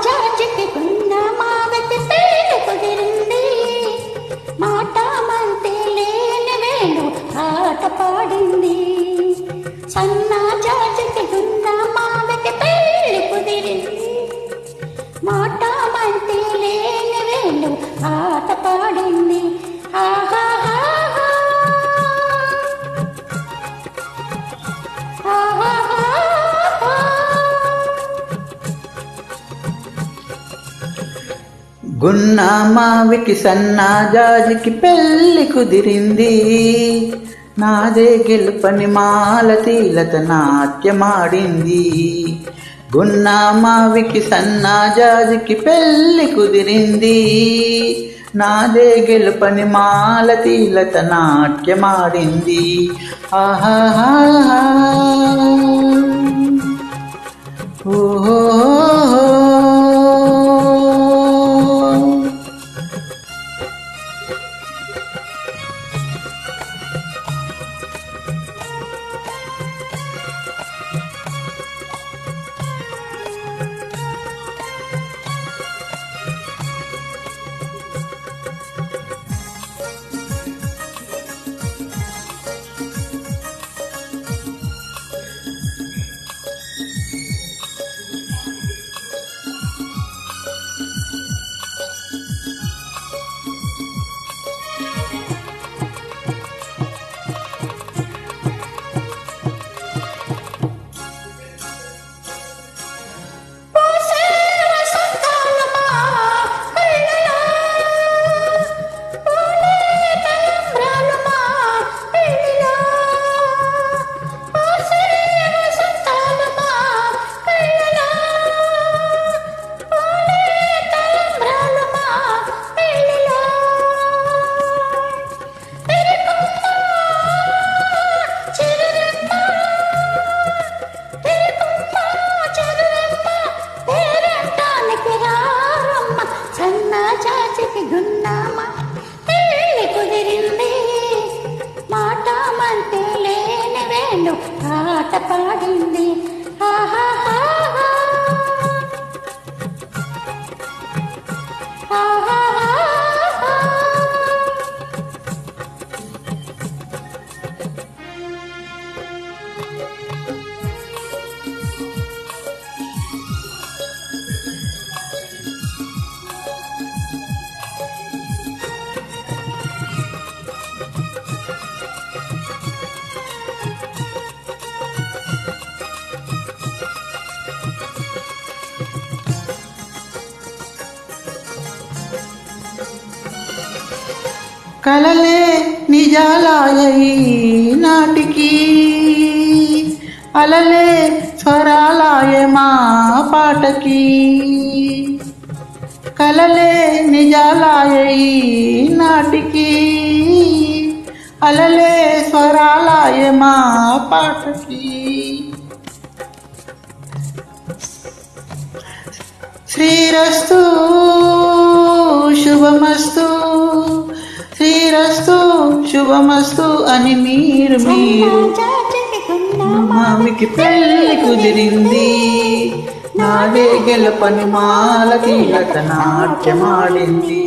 చాచికి గున్న మావకి పెళ్లి కుదిరింది. మాట మంతే లేని వేణు ఆట పాడింది. సన్నా చాచికి గున్న మావకి పెళ్లి కుదిరింది. మాట మంతే లేని వేణు ఆట పాడింది. ఆహా గున్న మావికి సన్నా జాజికి పెళ్లి కుదిరింది. నాదే గెలుపని మాలతీలత నాట్యమాడింది. గున్న మావికి సన్నా జాజికి పెళ్లి కుదిరింది. నాదే గెలుపని మాలతీలత నాట్యమాడింది. ఆహా ఓహో చాచికి గున్నామ పెళ్లి కుదిరింది. మాట మంతే లేని వేణు ఆట పాడింది. ఆహా కలలే నిజాలాయి నాటికి, అలలే స్వరాలాయ మా పాటకి. కలలే నిజాలాయి నాటికి, అలలే స్వరాలాయ మా పాటకి. శ్రీరస్తు శుభమస్తు, శ్రీరస్తు శుభమస్తు అని మీరు మావికి పెళ్లి కుదిరింది. నాదే గెలుపని మాలతీలత నాట్యమాడింది.